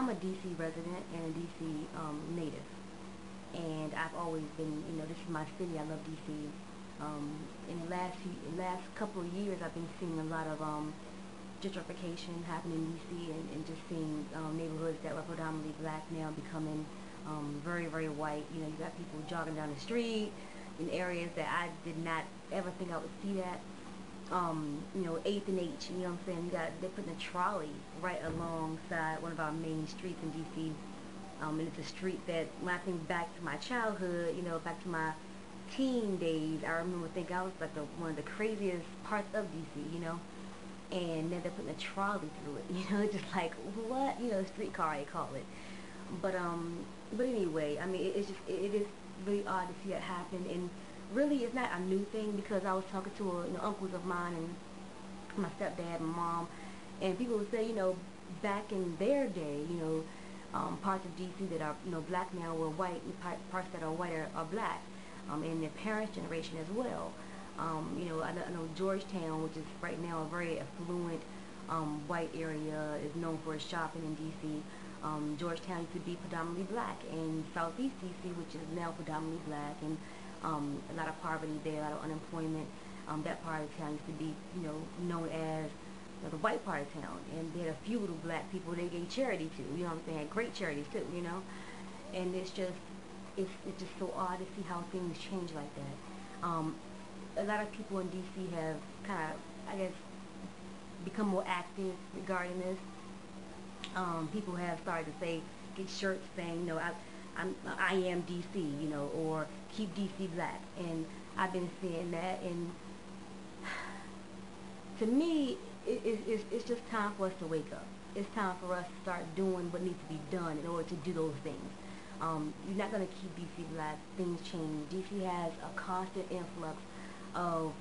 I'm a DC resident and a DC native, and I've always been, this is my city. I love DC. In the last couple of years, I've been seeing a lot of gentrification happening in DC, and just seeing neighborhoods that were predominantly black now becoming very, very white. You got people jogging down the street in areas that I did not ever think I would see that. 8th and H, you know what I'm saying? They're putting a trolley right alongside one of our main streets in DC. And it's a street that, when I think back to my childhood, back to my teen days, I remember thinking I was like one of the craziest parts of DC. And then they're putting a trolley through it, just like, what? Streetcar, they call it. But anyway, I mean, it is really odd to see that happen, and really it's not a new thing, because I was talking to uncles of mine and my stepdad and mom, and people would say, back in their day, parts of DC that are, black now were white, and parts that are white are black, and their parents' generation as well. I know Georgetown, which is right now a very affluent white area, is known for its shopping in DC. Georgetown used to be predominantly black, and Southeast DC, which is now predominantly black, and a lot of poverty there, a lot of unemployment. That part of town used to be, known as the white part of town, and they had a few little black people they gave charity to. You know what I'm saying? Great charities too, and it's just so odd to see how things change like that. A lot of people in DC have kind of, I guess, become more active regarding this. People have started to get shirts saying, I am DC, or keep DC black, and I've been seeing that, and to me, it's just time for us to wake up. It's time for us to start doing what needs to be done in order to do those things. You're not going to keep DC black. Things change. DC has a constant influx of,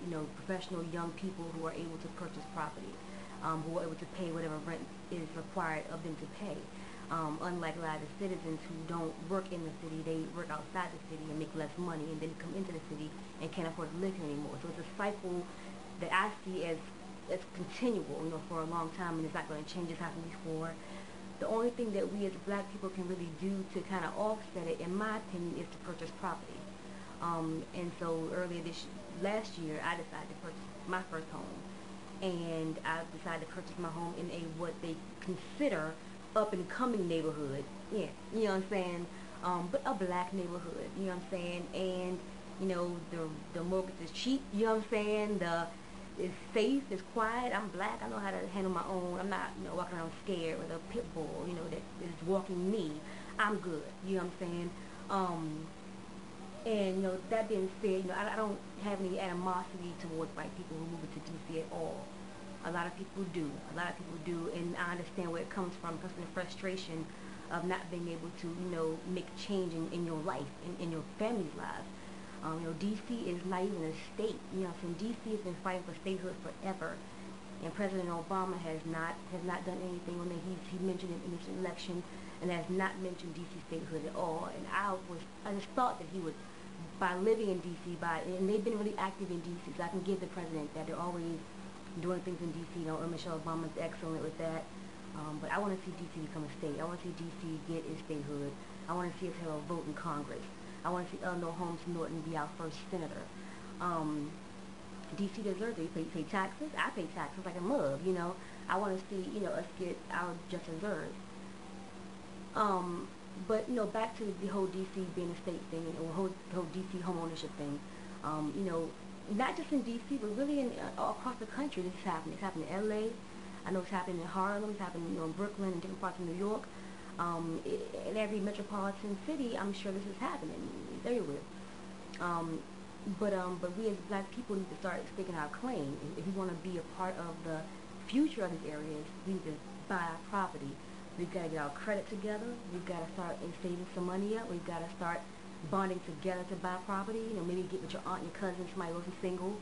professional young people who are able to purchase property, who are able to pay whatever rent is required of them to pay. Unlike a lot of the citizens who don't work in the city, they work outside the city and make less money, and then come into the city and can't afford to live here anymore. So it's a cycle that I see as continual, for a long time, and it's not going to change. It's happened before. The only thing that we as black people can really do to kind of offset it, in my opinion, is to purchase property. And so last year, I decided to purchase my first home, and I decided to purchase my home in a what they consider up and coming neighborhood. Yeah, you know what I'm saying? But a black neighborhood, you know what I'm saying? And the mortgage is cheap, you know what I'm saying? It's safe, it's quiet. I'm black, I know how to handle my own. I'm not, walking around scared with a pit bull, that is walking me. I'm good, you know what I'm saying? And that being said, I don't have any animosity towards white people who move to DC at all. A lot of people do. And I understand where it comes from, because of the frustration of not being able to, make change in your life, in your family's lives. DC is not even a state. DC has been fighting for statehood forever, and President Obama has not done anything on it. He mentioned it in his election, and has not mentioned DC statehood at all. And I just thought that he would, by living in DC, and they've been really active in DC. So I can give the president that they're always doing things in DC. Michelle Obama's excellent with that. But I want to see DC become a state. I want to see DC get its statehood. I want to see us have a vote in Congress. I want to see Eleanor Holmes Norton be our first senator. DC deserves it. You pay taxes. I pay taxes like a mug, I want to see, us get our just deserves. But, back to the whole DC being a state thing, or the whole DC home ownership thing. Not just in DC, but really all across the country, this is happening. It's happening in LA. I know it's happening in Harlem. It's happening, in Brooklyn and different parts of New York. In every metropolitan city, I'm sure this is happening. It's everywhere. But we as black people need to start staking our claim. If we want to be a part of the future of these areas, we need to buy our property. We've got to get our credit together. We've got to start saving some money up. We've got to start bonding together to buy property. Maybe get with your aunt and your cousin, somebody who's single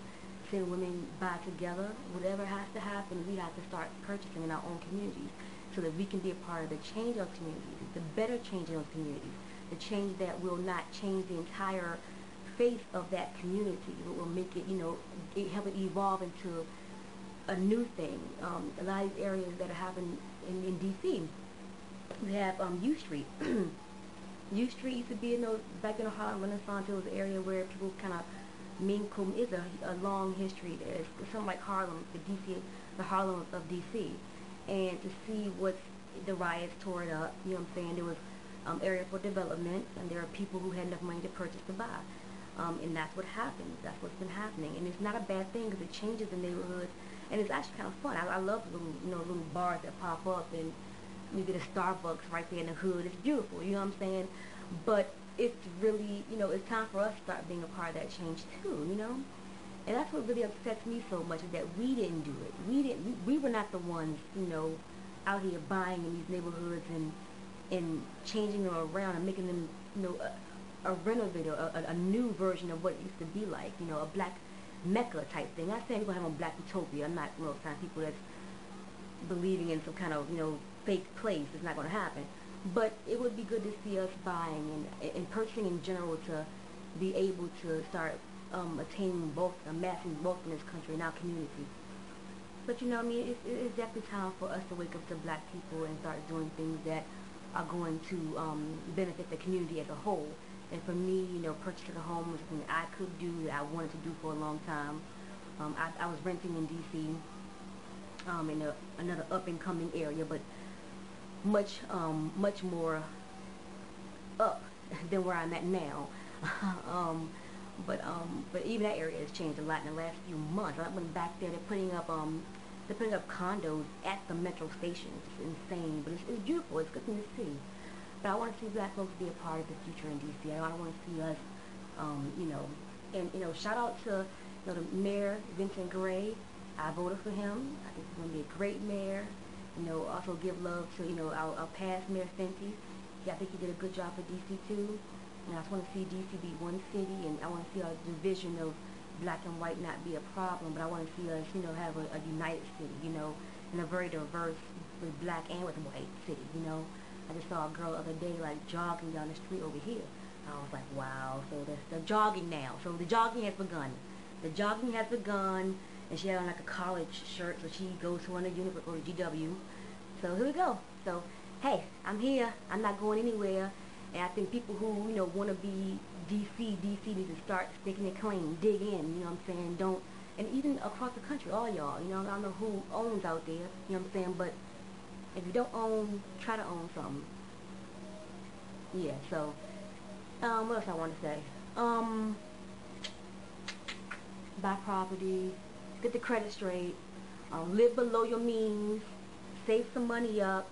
women buy together. Whatever has to happen, we have to start purchasing in our own communities, so that we can be a part of the change of communities, the better change in those communities, the change that will not change the entire face of that community, but will make it, help it evolve into a new thing. A lot of these areas that are happening in DC, We have U Street. U Street used to be, back in the Harlem Renaissance. It was an area where people kind of mingle. It's a long history there. It's something like Harlem, the Harlem of DC. And to see what the riots tore it up, you know what I'm saying? There was area for development, and there are people who had enough money to purchase to buy. And that's what happened. That's what's been happening. And it's not a bad thing because it changes the neighborhood. And it's actually kind of fun. I love little bars that pop up, and you get a Starbucks right there in the hood. It's beautiful, you know what I'm saying? But it's really, it's time for us to start being a part of that change too. And that's what really upsets me so much, is that we didn't do it. We were not the ones, out here buying in these neighborhoods and changing them around and making them, a renovator, a new version of what it used to be like, a black Mecca type thing. I'm not saying we're going to have a black utopia. I'm not, kind of people that's believing in some kind of, fake place. It's not going to happen. But it would be good to see us buying and purchasing in general, to be able to start attaining both, amassing both in this country and our community. But it's definitely time for us to wake up to black people and start doing things that are going to benefit the community as a whole. And for me, purchasing a home was something I could do, that I wanted to do for a long time. I was renting in D.C. In another up-and-coming area, but much more up than where I'm at now. But even that area has changed a lot in the last few months. I went back there. They're putting up condos at the metro station. It's insane, but it's beautiful. It's good to see. But I want to see black folks be a part of the future in D.C. I want to see us, and shout out to the Mayor Vincent Gray. I voted for him. I think he's going to be a great mayor. Also give love to our past Mayor Fenty. I think he did a good job for D.C. too. And I just want to see D.C. be one city, and I want to see our division of black and white not be a problem. But I want to see us, have a united city, and a very diverse, with black and with white city. I just saw a girl the other day jogging down the street over here. I was like, wow. So they're jogging now. So the jogging has begun. The jogging has begun, and she had on like a college shirt, so she goes to one of the university, or GW. So here we go. So hey, I'm here. I'm not going anywhere. And I think people who want to be DC need to start sticking it clean, dig in. You know what I'm saying? Don't, and even across the country, all y'all. I don't know who owns out there. You know what I'm saying? But if you don't own, try to own something. Yeah. So what else I want to say? Buy property, get the credit straight, live below your means, save some money up,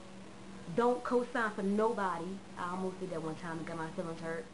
don't co-sign for nobody. I almost did that one time and got my feelings hurt.